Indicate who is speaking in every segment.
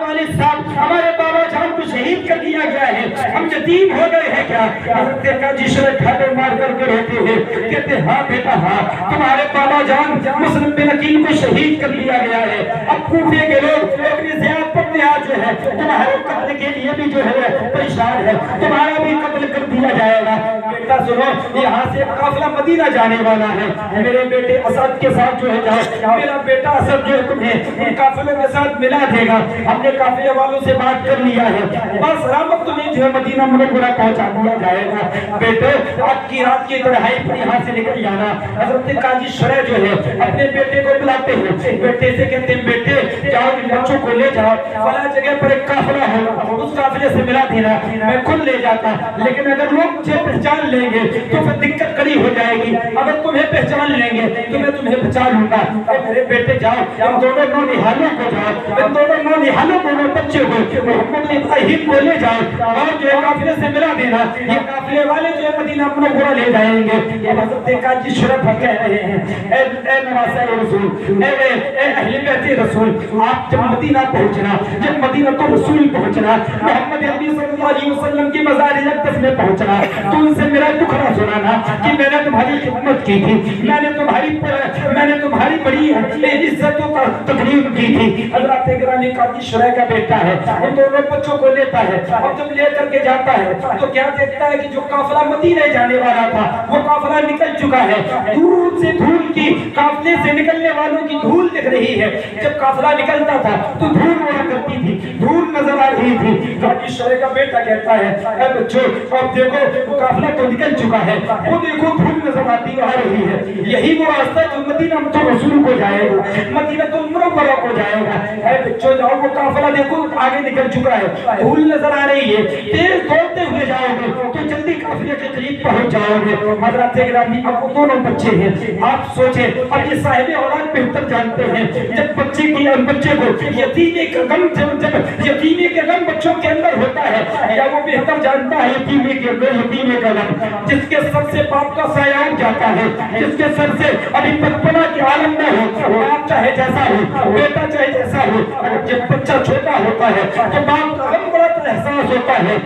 Speaker 1: والد صاحب ہمارے بابا جان کو شہید کر دیا گیا ہے, ہم یتیم ہو گئے ہیں کیا؟ حضرت قاضی شرح کھاتے مار کر رہتے ہیں, کہتے ہیں ہاں بیٹا ہاں, تمہارے بابا جان مسلم بن عقیل کو شہید کر دیا گیا ہے, اب کوفے کے لوگ اپنی زیاد پڑھنے آ جو ہے تمہارے قتل کے لیے بھی جو ہے پریشان ہے, تمہارا بھی قتل کر دیا جائے گا. بیٹا سنو, یہاں سے قافلہ مدینہ جانے والا ہے, میرے بیٹے اسد کے ساتھ جو ہے جاؤ, میرا بیٹا اسد جو ہے تمہیں ان قافلوں کے ساتھ ملا دے گا. ہم نے قافلے والوں سے بات کر لیا ہے, بس رحمت تمہیں جو ہے مدینہ منورہ پہنچا دیا جائے گا. بیٹے آج کی رات کی تنہائی پر یہاں سے نکل جانا. حضرت قاضی شرح جو ہے اپنے بیٹے کو بلاتے ہیں, بیٹے سے کہتے ہیں بیٹے جاؤ ان بچوں کو لے جاؤ, فلاں جگہ پر ایک قافلہ ہوگا, اس قافلے سے ملا دینا, میں خود لے جاتا, لیکن اگر لوگ مجھے پہچان لیں گے تو پھر دقت کڑی ہو جائے گی, اگر تمہیں پہچان لیں گے تو میں تمہیں بچا لوں گا. میرے بیٹے جاؤ, ان دونوں نونہالوں کو جاؤ, ان دونوں نونہالوں دونوں بچے کو محمد ابراہیم کو لے جاؤ اور جو ہے قافلے سے ملا دینا, یہ قافلے والے جو ہے مدینہ منورہ لے جائیں گے. یہ حضرت قاضی شرح کہہ رہے ہیں اے نواسہ رسول, اے اہل بیت رسول, آپ جب مدینہ پہنچنا, جب مدینہ تو رسول پہنچنا, محمد عربی صلی اللہ علیہ وسلم کی مزار اقدس میں پہنچنا, تو ان سے میرا دکھڑا سنانا کہ میں نے تمہاری خدمت کی تھی, میں نے تمہاری بڑی عزت و تکریم کی تھی. حضرت گرامی قاضی شرح کا بیٹا ہے, ان دونوں بچوں کو لیتا ہے, اور جب لے کر کے جاتا ہے تو کیا دیکھتا ہے کہ جو قافلہ مدینہ جانے والا تھا وہ قافلہ نکل چکا ہے. دور سے دھول کی, قافلے سے نکلنے والوں کی دھول دکھ رہی ہے. جب قافلہ نکلتا تھا تو دھول ہوا کرتی تھی, دھول نظر آ رہی تھی. قاضی شرح کا بیٹا کہتا ہے اے بچوں اب دیکھو وہ قافلہ تو نکل چکا ہے, وہ دیکھو دھول نظر آتی آ رہی ہے, یہی وہ راستہ جو مدینہ تو رسول کو جائے گا, مدینہ تو منورہ کو جائے گا. اے بچوں جاؤ, وہ قافلہ دیکھو آگے نکل چکا ہے, دھول نظر آ رہی ہے, تیز دوڑتے ہوئے جاؤ گے تو جلدی قافلے کے قریب پہنچ جاؤ گے. حضرت گرامی اب وہ دونوں بچے ہیں, آپ سوچیں اب یہ صاحب اولاد بہتر جانتے ہیں, جب بچے کو یتیمی کا غم, جب یتیمی کا غم بچوں کے اندر ہوتا ہے, یا وہ بہتر جانتا ہے یتیمی کا غم, جس کے سر سے باپ کا سایہ اٹھ جاتا ہے, جس کے سر سے ابھی بچپنا کے عالم میں ہو, باپ چاہے جیسا ہو, بیٹا چاہے جیسا ہو, جب بچہ چھوٹا ہوتا ہے تو باپ کا غم بڑا احساس ہوتا ہے.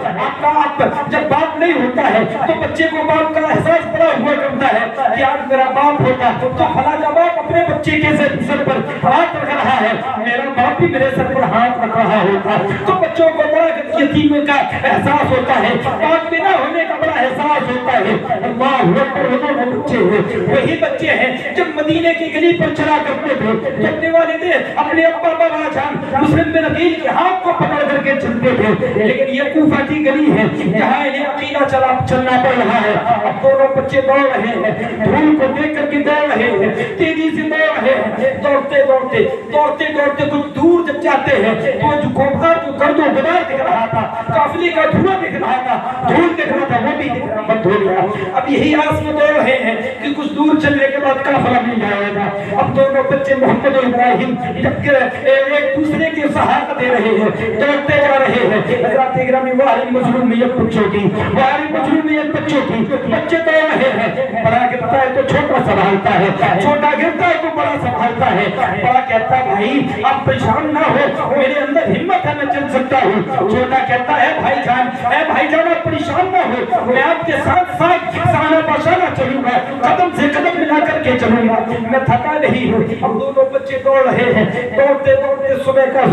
Speaker 1: جب باپ نہیں ہوتا ہے تو بچے کو باپ کا احساس بڑا ہوا کرتا ہے کہ آج میرا باپ ہوتا تو فلاں کا باپ اپنے بچے کے سر پر ہاتھ رکھ رہا ہے, میرا باپ بھی میرے سر پر ہاتھ رکھ رہا ہوتا, تو بچوں کو بڑا یتیمی کا احساس ہوتا ہے, باپ بنا ہونے کا بڑا احساس ہوتا ہے. اللہ اکبر, وہ دونوں بچے ہیں, وہی بچے ہیں جب مدینے کی گلی پر چلا کرتے تھے تو اپنے والدین اپنے ابا بابا جان مسلم بن عقیل کے ہاتھ کو پکڑ کر کے چلتے تھے. لیکن یہ کوفہ کی گلی ہے جہاں انہیں عقیدہ چلنا پڑ رہا ہے. اب دونوں بچے دوڑ رہے ہیں, دھول کو دیکھ کر کے دوڑ رہے ہیں, تیزی سے دوڑ رہے ہیں, دوڑتے کچھ دور جب جاتے ہیں تو جو غبار, جو گرد و غبار دکھ رہا تھا, قافلے کا دھواں دکھ رہا تھا, دھول دکھ رہا تھا, وہ بھی دکھنا بند ہو گیا. اب یہی آس میں دوڑ رہے ہیں کہ کچھ دور چلنے کے بعد قافلہ مل جائے گا. اب دونوں بچے محمد اور ابراہیم جب ایک دوسرے کی سہارت دے رہے ہیں, دوڑتے جا رہے ہیں. حضرات گرامی واری مظلومیت بچوں کی, بچے دوڑ رہے ہیں, بڑا گرتا ہے تو چھوٹا سنبھالتا ہے, چھوٹا گرتا ہے تو بڑا سنبھالتا ہے. بڑا کہتا ہے بھائی آپ پریشان نہ ہو, میرے اندر ہمت ہے, میں چل سکتا ہوں. چھوٹا کہتا ہے بھائی جان آپ پریشان نہ ہو, میں آپ کے ساتھ سانہ پاشانہ چلوں گا, قدم سے قدم ملا کر کے چلوں گا, میں تھکا نہیں ہوں. اب دونوں بچے دوڑ رہے ہیں, دوڑتے صبح کا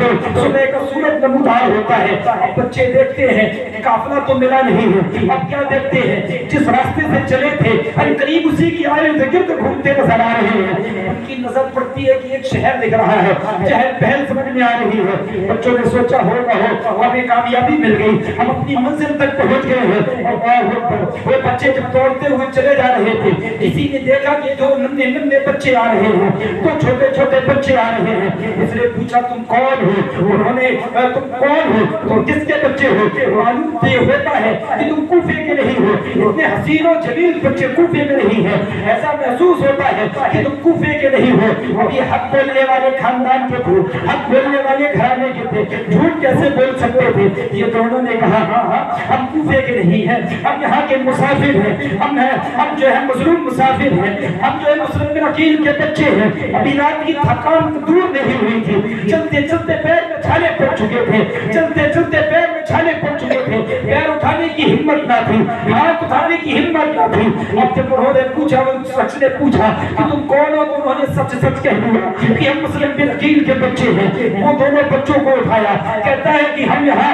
Speaker 1: سورج نمودار ہوتا ہے. اب بچے دیکھتے ہیں قافلہ تو ملا نہیں ہے, اب کیا دیکھتے ہیں جس راستے سے چلے تھے قریب اسی کی آئے گرد گھومتے نظر آ رہے ہیں. ان کی نظر پڑتی ہے کہ ایک شہر دکھ رہا ہے, چہل پہل سمجھ میں آ رہی ہے. بچوں نے سوچا ہوگا ہمیں کامیابی مل گئی, ہم اپنی منزل تک پہنچ گئے ہیں. وہ بچے جب دوڑتے ہوئے چلے جا رہے تھے, کسی نے دیکھا کہ دو ننھے بچے آ رہے ہیں, دو چھوٹے بچے آ رہے ہیں. اس نے پوچھا تم کون ہو؟ انہوں نے تم कौन हो, तुम किसके बच्चे हो? मालूम तो ये होता है कि तुम कूफे के नहीं हो, इतने हसीन और जलील बच्चे कूफे में नहीं है, ऐसा महसूस होता है कि तुम कूफे के नहीं हो। अब ये हक बोलने वाले खानदान के थे, हक बोलने वाले घराने के थे, झूठ कैसे बोल सकते थे? ये दोनों ने कहा हाँ हाँ हम कूफे के नहीं हैं, हम यहाँ के मुसाफिर हैं, हम जो है मजलूम मुसाफिर हैं, हम जो है मुस्लिम बिन अकील के बच्चे हैं। अभी रात की थकान दूर नहीं हुई थी, चलते चलते पैर में छाले पड़ चुके थे, चलते चलते पैर में छाले पड़ चुके थे, पैर उठाने की हिम्मत ना थी, हाथ उठाने की हिम्मत ना थी। अब जब उन्होंने पूछा, उस शख्स ने पूछा कि तुम कौन हो, तो उन्होंने सच सच कह दिया कि हम मुस्लिम बिन अकील के बच्चे हैं। वो दोनों बच्चों को उठाया, कहता है कि हम यहाँ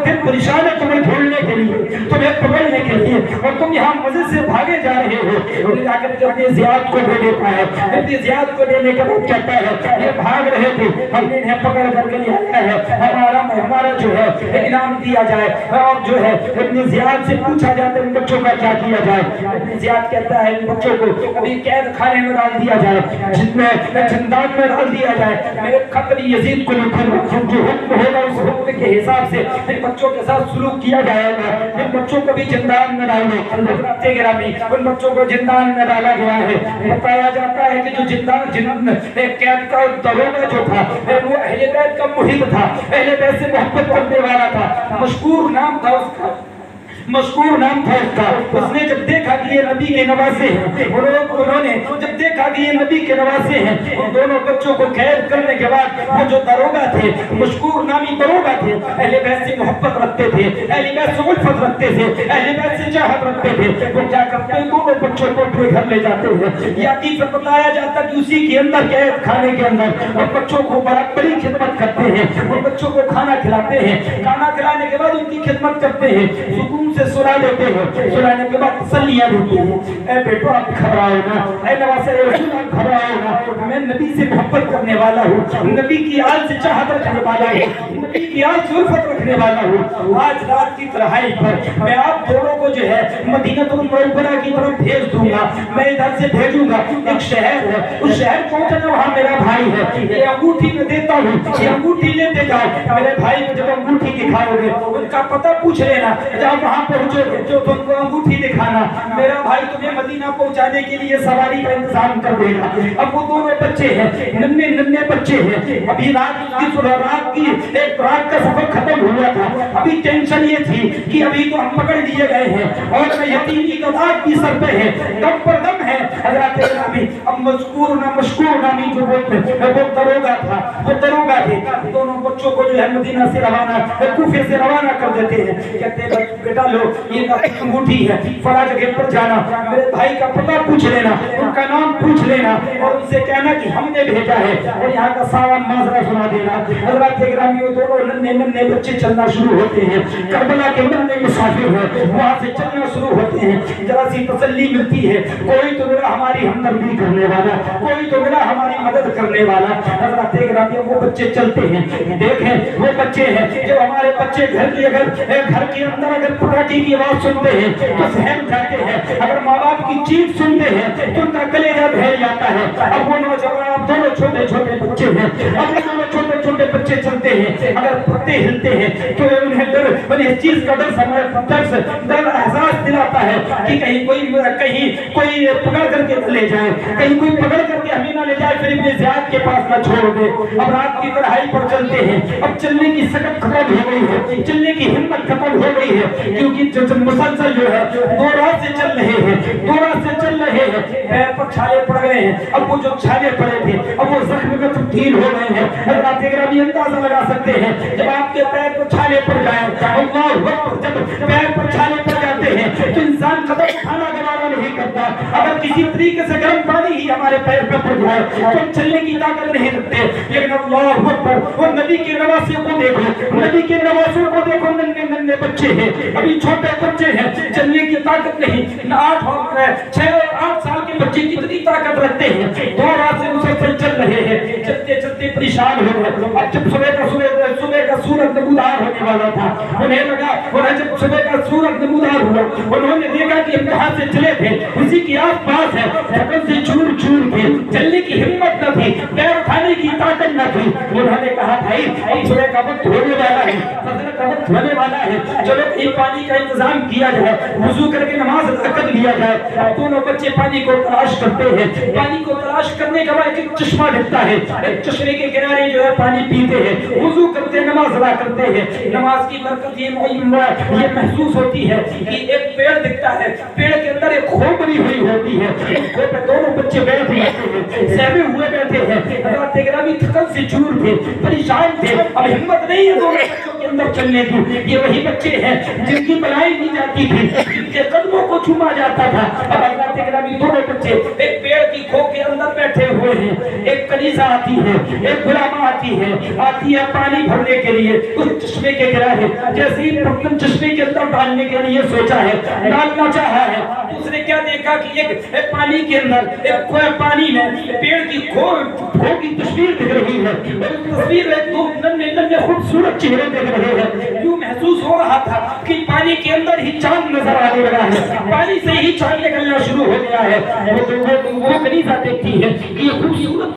Speaker 1: दिन परेशान है तुम्हें ढूंढने के लिए, तुम्हें पकड़ने के लिए, और तुम यहाँ मजे से भागे जा रहे हो। जाकर के अपने ज़ियाद को दे देता है, अपनी ज़ियाद को देने के बाद कहता है ये भाग रहे थे, हमने इन्हें पकड़ करके ले आया है, हमारा जो है इनाम दिया जाए। और जो है अपनी ज़ियाद से पूछा जाता है इन बच्चों का क्या किया जाए। अपनी ज़ियाद कहता है इन बच्चों को अभी कैद खाने में डाल दिया जाए, जिसमें जिंदान में डाल दिया जाए। मैं एक खत यजीद को लिखूंगा, जो हुक्म होगा उस हुक्म के हिसाब से इन बच्चों के साथ सुलूक किया जाएगा। इन बच्चों को भी जिंदान में डाल दो। उन बच्चों को जिंदान में डाला गया है। बताया जाता है कि जो जिंदान कैद का दरोगा जो था वो अहले बैत का मुहिब था, अहले बैत से मोहब्बत करने वाला था, मशकूर नाम था उसका, मशहूर नाम था उसका। उसने जब देखा कि ये नबी के नवासे हैं, उन्होंने जब देखा कि ये नबी के नवासे हैं, उन दोनों बच्चों को कैद करने के बाद वो जो दरोगा थे, मशहूर नामी दरोगा थे, अहले बैत से मोहब्बत रखते थे, अहले बैत से उल्फत रखते थे, अहले बैत से चाहत रखते थे, वो क्या करते हैं दोनों बच्चों को अपने घर ले जाते हैं। या कि फिर बताया जाता कि उसी के अंदर कैद खाने के अंदर उन बच्चों को बड़ी खिदमत करते हैं, उन बच्चों को खाना खिलाते हैं, खाना खिलाने के बाद उनकी खिदमत करते हैं, सुकून से सुला देते हैं, सुलाने के बाद तसल्लियां देते हैं। ए बेटो आप घबराओ ना, ए नवासे रसूल आप घबराओ ना, मैं नबी से मोहब्बत करने वाला हूँ, नबी की आल से चाहत रखने वाला हूँ, नबी की आल से उल्फत रखने वाला हूँ। आज रात की तराई पर मैं आप दोनों को जो है मदीनतुल मुनव्वरा की तरफ भेज दूंगा। मैं इधर से भेजूंगा, एक शहर है, उस शहर पहुंचना, वहाँ मेरा भाई है, ये अंगूठी में देता हूँ, ये अंगूठी लेते जाओ। मेरे भाई को जब अंगूठी दिखाओगे उनका पता पूछ लेना, जब वहाँ पहुंचोगे तो तुमको अंगूठी दिखाना, मेरा भाई तुम्हें मदीना पहुंचाने के लिए सवारी का इंतजाम कर देगा। अब वो दोनों बच्चे हैं, नन्हे नन्हे बच्चे हैं, अभी रात की एक रात का सफर खत्म हुआ था, अभी टेंशन ये थी कि अभी तो हम पकड़ लिए गए हैं और यतीम की कतार भी सर पे है, दम पर दम है। हज़रत इब्राहिम अब मशकूर नामी जो वो दरोगा था, वो दरोगा थे, दोनों बच्चों को जो है मदीना से रवाना, कूफे से रवाना कर देते हैं। कहते बेटा लो ये अंगूठी है, फला जगह पर जाना, मेरे भाई का पता पूछ लेना, उनका नाम पूछ लेना और उनसे कहना कि हमने भेजा है, और यहाँ का सारा माजरा सुना देना। हज़रत इब्राहिम दोनों नन्हे नन्हे बच्चे चलना शुरू होते हैं, करबला के नन्हे मुसाफिर हैं, वहाँ से चलना शुरू होते हैं। जरा सी तसल्ली मिलती है, कोई तो मेरा हमारी हमदर्दी करने वाला, कोई तो मेरा हमारी मदद करने वाला। हज़रत इब्राहिम वो बच्चे चलते हैं, देखें वो बच्चे हैं जो हमारे बच्चे घर के अंदर अगर पटाखे की आवाज सुनते हैं तो सहम जाते हैं, अगर माँ बाप की चीख सुनते हैं तो उनका कलेजा बह जाता है। अब वो नौजवान दोनों छोटे छोटे बच्चे हैं, अब दोनों छोटे छोटे बच्चे चलते हैं, अगर पत्ते हिलते हैं तो उन्हें डर, इस चीज का डर एहसास दिलाता है कि कहीं कोई पकड़ करके न ले जाए, कहीं कोई पकड़ करके हमें ना ले जाए, फिर अपने ज़ियाद के पास न छोड़ दे। अब रात की तराई पर चलते हैं, अब चलने की सकत खत्म हो गई है, चलने की हिम्मत खत्म हो गई है, क्योंकि जो मुसलसल जो है दो रात से चल रहे हैं, पैर पर छाले पड़ गए हैं। अब वो जो छाले पड़े थे अब वो जख्म में तब्दील हो गए हैं। हज़रत इब्राहिम भी अंदाजा लगा सकते हैं, जब आपके पैर पर छाले पड़ जाए, जब पैर पर छाले पड़ जाते हैं तो इंसान कदम उठाना गवारा नहीं करता। अगर किसी तरीके से गर्म पानी ही हमारे पैर पर पड़ जाए तो हम चलने की ताकत नहीं रखते। लेकिन अल्लाह अकबर, वो नबी के नवासे को देखो, नबी के नवासों को देखो, नन्हे नन्हे बच्चे हैं, अभी छोटे बच्चे हैं, चलने की ताकत नहीं। 6-8 साल के बच्चे कितनी ताकत रखते हैं, 2 रात से मुसलसल चल रहे हैं, चलते चलते परेशान हो गए। अब जब सुबह का सूरज नमूदार होने वाला था। उन्हें लगा, और जब सुबह का सूरज नमूदार हुआ, उन्होंने देखा कि हम कहां से चले थे, उसी के आसपास है, थकन से चूर चूर के चलने की हिम्मत न थी, पैर उठाने की ताकत न थी। उन्होंने कहा भाई अब सुबह का वक्त होने वाला है, फजर का वक्त होने वाला है, चलो एक पानी का इंतजाम किया जाए, वुजू करके नमाज अदा कर लिया जाए। अब दोनों बच्चे पानी को तलाश करते हैं। पानी को तलाश करने के बाद एक चश्मा दिखता है, एक चश्मे के किनारे जो है पानी पीते हैं, वुजू करते हैं, नमाज अदा करते हैं। नमाज की बरकत ये महसूस होती है कि एक पेड़ दिखता है, पेड़ के अंदर एक खोपड़ी हुई होती है, खोप पे दोनों बच्चे बैठ जाते हैं, सहमे हुए बैठे हैं। हज़रत इकरामी थकन से चूर थे, परेशान थे, अब हिम्मत नहीं है दोनों बच्चों के अंदर चलने की। ये वही बच्चे हैं जिनकी मलाई दी जाती थी, जिनके कदमों को चूमा जाता था। अब हज़रत इकरामी दोनों बच्चे एक पेड़ की खोप के अंदर बैठे हुए हैं। एक कलीसा आती है, एक गुलामा आती है पानी भरने के लिए उस चश्मे के किनारे। जैसे ही बर्तन चश्मे के अंदर डालने के लिए सोचा है, डालना चाहा है, उसने क्या देखा कि एक पानी के अंदर, एक पानी में पेड़ की खो की तस्वीर दिख रही है। और उस तस्वीर में दो नन्हे खूबसूरत चेहरे दिख रहे हैं। यूं महसूस हो रहा था कि पानी के अंदर ही चांद नजर आने लगा है, पानी से ही चांद निकलना शुरू हो गया है। वो कलीसा देखती है कि ये खूबसूरत